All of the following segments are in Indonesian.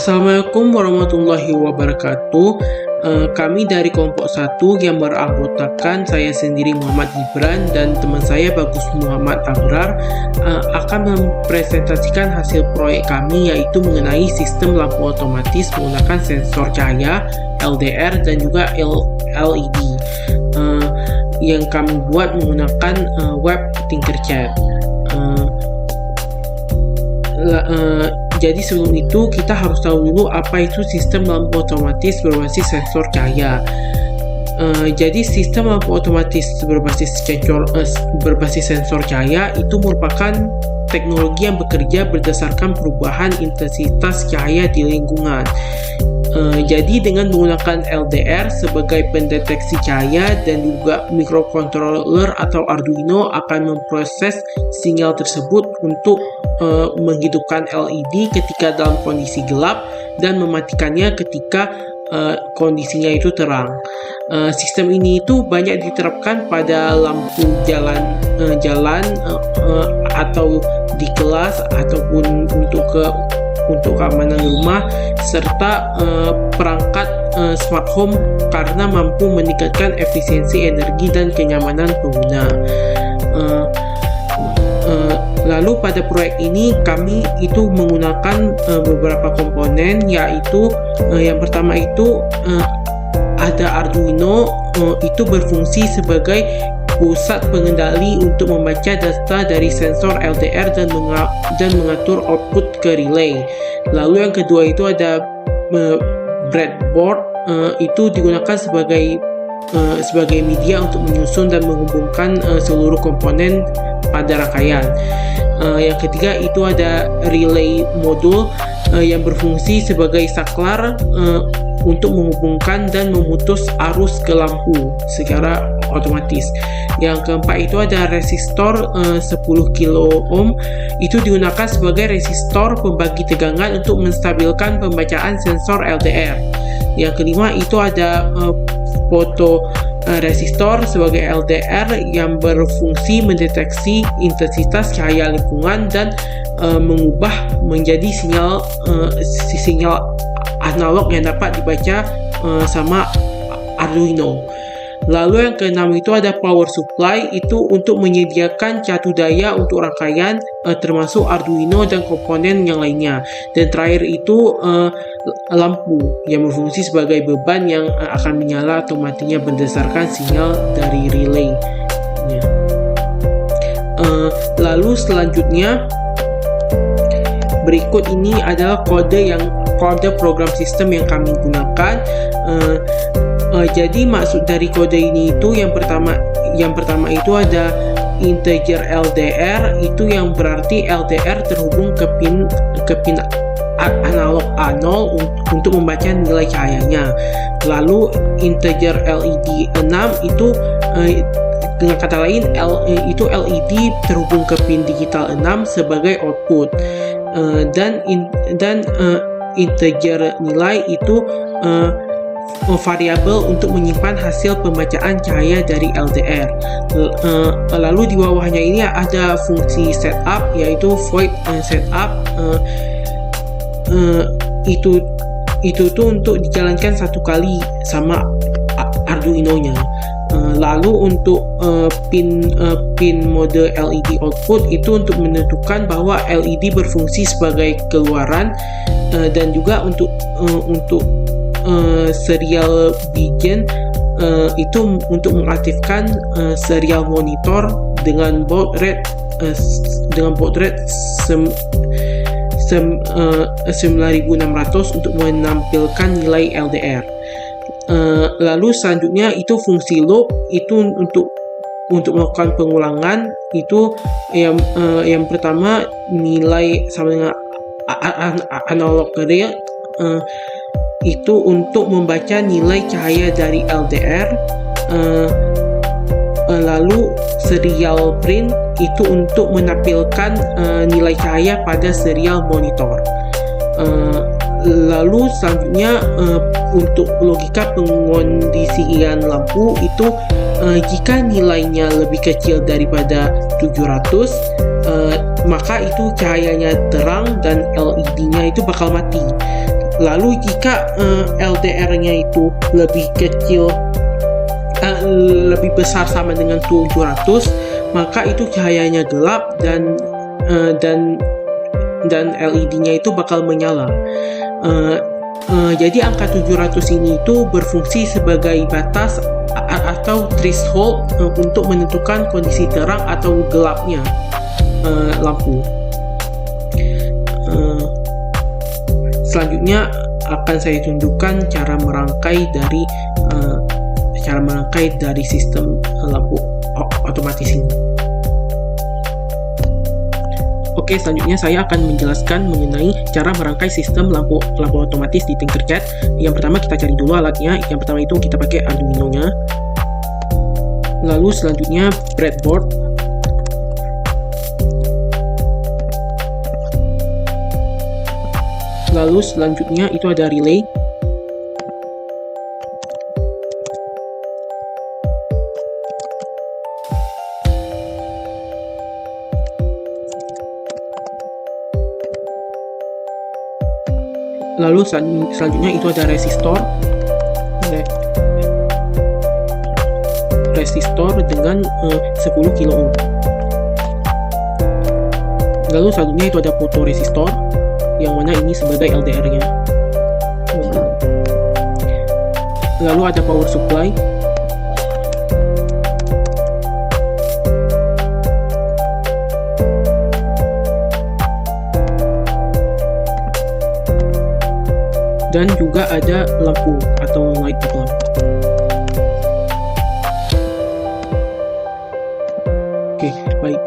Assalamualaikum warahmatullahi wabarakatuh. Kami dari kelompok 1 yang beranggotakan saya sendiri Muhammad Gibran dan teman saya Bagus Muhammad Abrar akan mempresentasikan hasil proyek kami, yaitu mengenai sistem lampu otomatis menggunakan sensor cahaya, LDR dan juga LED yang kami buat menggunakan web Tinkercad. Jadi sebelum itu kita harus tahu dulu apa itu sistem lampu otomatis berbasis sensor cahaya. Jadi sistem lampu otomatis berbasis sensor cahaya itu merupakan teknologi yang bekerja berdasarkan perubahan intensitas cahaya di lingkungan. Jadi dengan menggunakan LDR sebagai pendeteksi cahaya dan juga microcontroller atau Arduino akan memproses sinyal tersebut untuk menghidupkan LED ketika dalam kondisi gelap dan mematikannya ketika kondisinya itu terang. Sistem ini itu banyak diterapkan pada lampu jalan atau di kelas ataupun untuk keamanan rumah serta perangkat smart home karena mampu meningkatkan efisiensi energi dan kenyamanan pengguna. Lalu pada proyek ini kami itu menggunakan beberapa komponen, yaitu yang pertama itu ada Arduino, itu berfungsi sebagai pusat pengendali untuk membaca data dari sensor LDR dan mengatur output ke relay. Lalu yang kedua itu ada breadboard, itu digunakan sebagai media untuk menyusun dan menghubungkan seluruh komponen pada rangkaian. Yang ketiga itu ada relay modul yang berfungsi sebagai saklar untuk menghubungkan dan memutus arus ke lampu secara otomatis. Yang keempat itu ada resistor 10 kilo ohm, itu digunakan sebagai resistor pembagi tegangan untuk menstabilkan pembacaan sensor LDR. Yang kelima itu ada fotoresistor sebagai LDR yang berfungsi mendeteksi intensitas cahaya lingkungan dan mengubah menjadi sinyal analog yang dapat dibaca sama Arduino. Lalu yang keenam itu ada power supply, itu untuk menyediakan catu daya untuk rangkaian termasuk Arduino dan komponen yang lainnya. Dan terakhir itu lampu yang berfungsi sebagai beban yang akan menyala atau matinya berdasarkan sinyal dari relay. Lalu selanjutnya berikut ini adalah kode program sistem yang kami gunakan. Jadi maksud dari kode ini itu yang pertama itu ada integer LDR, itu yang berarti LDR terhubung ke pin analog A0 untuk membaca nilai cahayanya. Lalu integer LED 6 itu dengan kata lain itu LED terhubung ke pin digital 6 sebagai output. Dan integer nilai itu variabel untuk menyimpan hasil pembacaan cahaya dari LDR. Lalu di bawahnya ini ada fungsi setup, yaitu void setup. Itu tuh untuk dijalankan satu kali sama Arduino-nya. Lalu untuk pin mode LED output itu untuk menentukan bahwa LED berfungsi sebagai keluaran, dan juga untuk serial begin itu untuk mengaktifkan serial monitor dengan baud rate 9600 untuk menampilkan nilai LDR. Lalu selanjutnya itu fungsi loop, itu untuk melakukan pengulangan. Itu yang pertama nilai sama dengan analog real, itu untuk membaca nilai cahaya dari LDR. Lalu serial print itu untuk menampilkan nilai cahaya pada serial monitor. Lalu selanjutnya untuk logika pengondisian lampu itu jika nilainya lebih kecil daripada 700, maka itu cahayanya terang dan LED-nya itu bakal mati. Lalu jika LDR-nya itu lebih kecil, lebih besar sama dengan 700, maka itu cahayanya gelap dan LED-nya itu bakal menyala. Jadi angka 700 ini itu berfungsi sebagai batas atau threshold untuk menentukan kondisi terang atau gelapnya lampu. Selanjutnya akan saya tunjukkan cara merangkai dari sistem lampu otomatis ini. Oke, selanjutnya saya akan menjelaskan mengenai cara merangkai sistem lampu otomatis di Tinkercad. Yang pertama kita cari dulu alatnya. Yang pertama itu kita pakai Arduino-nya. Lalu selanjutnya breadboard. Lalu selanjutnya itu ada relay. Lalu selanjutnya itu ada resistor. Resistor dengan 10 kilo ohm. Lalu selanjutnya itu ada fotoresistor, yang mana ini sebagai LDR-nya. Lalu ada power supply. Dan juga ada lampu atau light bulb. Oke, baik.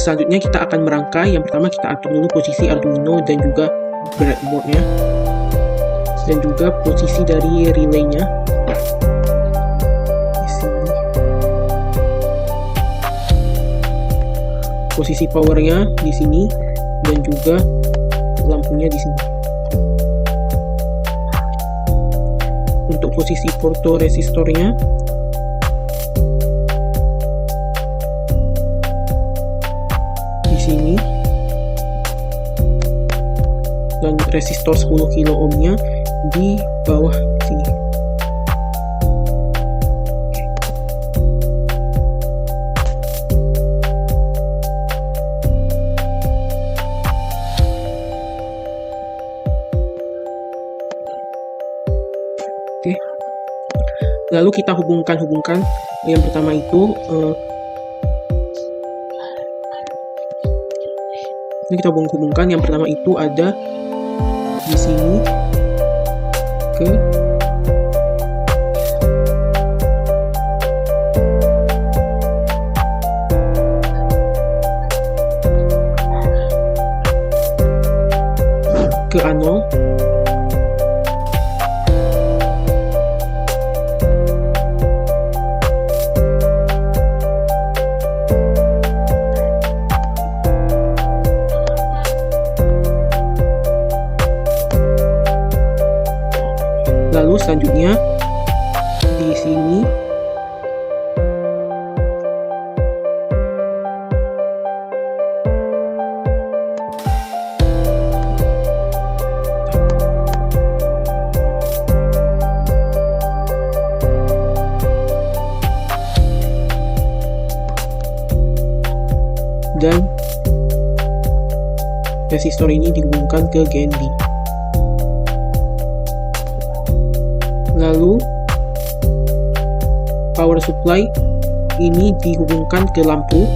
Selanjutnya kita akan merangkai. Yang pertama kita atur dulu posisi Arduino dan juga breadboard-nya, dan juga posisi dari relay-nya di sini. Posisi power-nya di sini dan juga lampunya di sini. Untuk posisi fotoresistornya di sini, dan resistor 10 kilo ohmnya di bawah sini. Oke. Lalu kita hubungkan. Yang pertama itu ini kita hubungkan. Yang pertama itu ada di sini ke anode. Lalu selanjutnya di sini dan resistor ini dihubungkan ke GND. Lalu power supply ini dihubungkan ke lampu.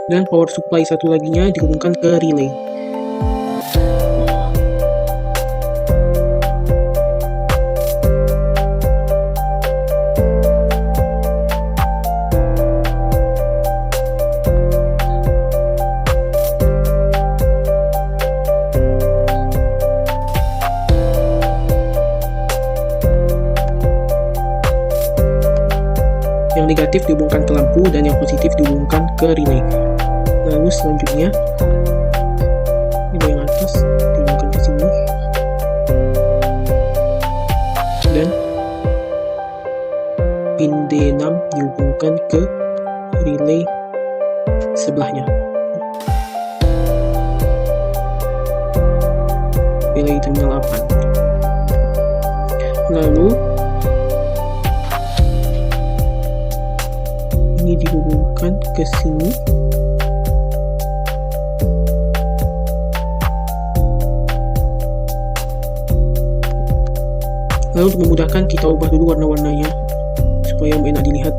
Dan power supply satu laginya dihubungkan ke relay. yang negatif dihubungkan ke lampu dan yang positif dihubungkan ke relay. Lalu selanjutnya ini yang atas dihubungkan ke sini dan pin D6 dihubungkan ke relay sebelahnya, relay terminal 8. Lalu ini dihubungkan ke sini lalu untuk memudahkan kita ubah dulu warna-warnanya supaya enak dilihat.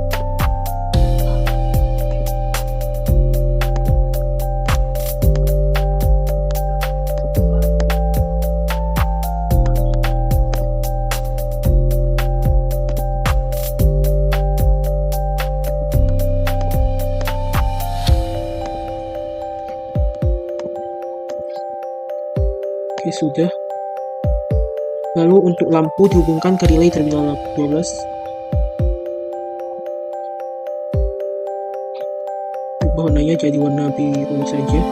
Oke, sudah. Lalu untuk lampu dihubungkan ke relay terminal 12. Warnanya jadi warna biru saja.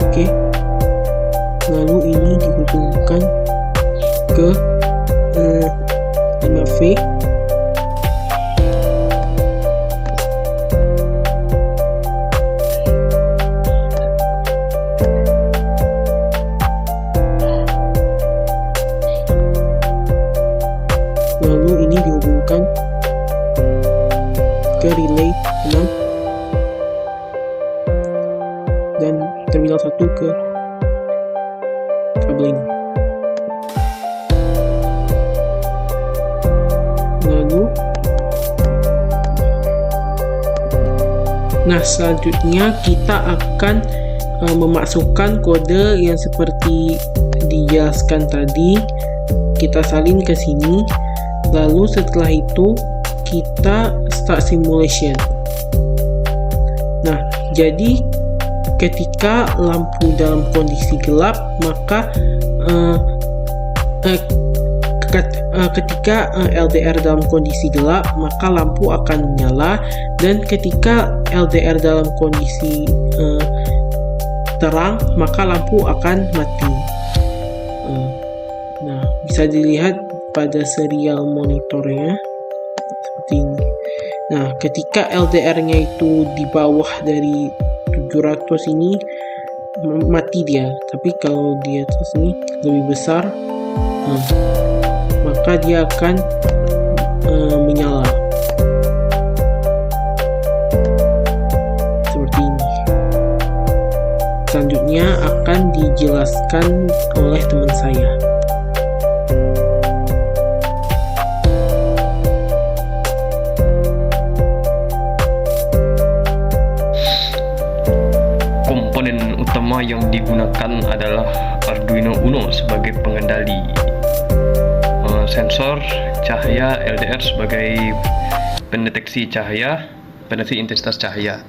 Oke. Lalu ini dihubungkan ke 5V. Lalu ini dihubungkan ke relay 6 dan terminal 1 ke kabel ini. Lalu selanjutnya kita akan memasukkan kode yang seperti dijelaskan tadi, kita salin ke sini. Lalu setelah itu kita start simulation. Nah, jadi ketika lampu dalam kondisi gelap, maka ketika LDR dalam kondisi gelap, maka lampu akan menyala, dan ketika LDR dalam kondisi terang, maka lampu akan mati. Nah, bisa dilihat pada serial monitornya seperti ini. Nah, ketika LDR-nya itu di bawah dari 700 ini mati dia, tapi kalau di atas ini lebih besar, maka dia akan menyala seperti ini. Selanjutnya akan dijelaskan oleh teman saya. Komponen utama yang digunakan adalah Arduino Uno sebagai pengendali, sensor cahaya LDR sebagai pendeteksi cahaya, pendeteksi intensitas cahaya,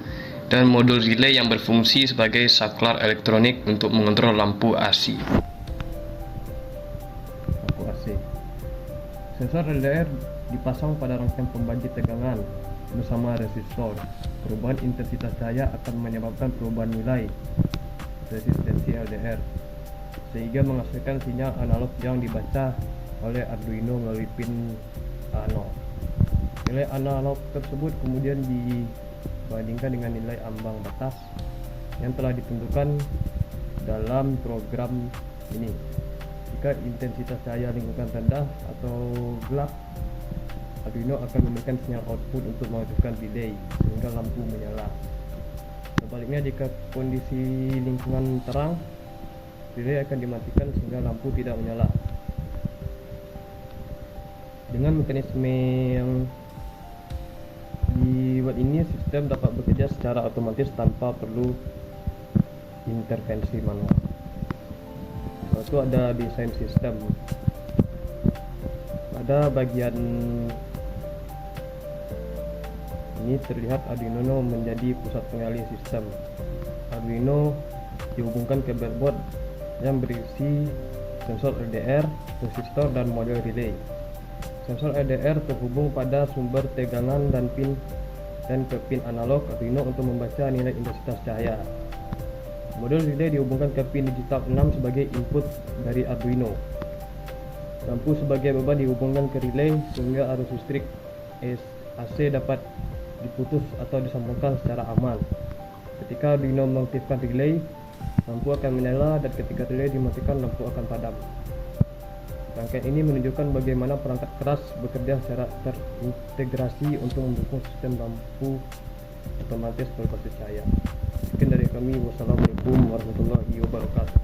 dan modul relay yang berfungsi sebagai saklar elektronik untuk mengontrol lampu AC. Sensor LDR dipasang pada rangkaian pembangkit tegangan bersama resistor. Perubahan intensitas cahaya akan menyebabkan perubahan nilai resistensi LDR, sehingga menghasilkan sinyal analog yang dibaca oleh Arduino melalui pin A0. Nilai analog tersebut kemudian dibandingkan dengan nilai ambang batas yang telah ditentukan dalam program ini. Jika intensitas cahaya lingkungan rendah atau gelap, Arduino akan memberikan sinyal output untuk mengaktifkan relay sehingga lampu menyala. Sebaliknya, jika kondisi lingkungan terang, relay akan dimatikan sehingga lampu tidak menyala. Dengan mekanisme yang dibuat ini, sistem dapat bekerja secara otomatis tanpa perlu intervensi manual. Itu ada desain sistem. Pada bagian ini terlihat Arduino menjadi pusat pengendali sistem. Arduino dihubungkan ke breadboard yang berisi sensor LDR, resistor, dan model relay. Sensor LDR terhubung pada sumber tegangan dan ke pin analog Arduino untuk membaca nilai intensitas cahaya. Model relay dihubungkan ke pin digital 6 sebagai input dari Arduino. Lampu sebagai beban dihubungkan ke relay sehingga arus listrik AC dapat diputus atau disambungkan secara aman. Ketika Arduino mengaktifkan relay, lampu akan menyala, dan ketika relay dimatikan, lampu akan padam. Rangkaian ini menunjukkan bagaimana perangkat keras bekerja secara terintegrasi untuk mendukung sistem lampu otomatis berbasis cahaya. Sekian dari kami. Wassalamualaikum warahmatullahi wabarakatuh.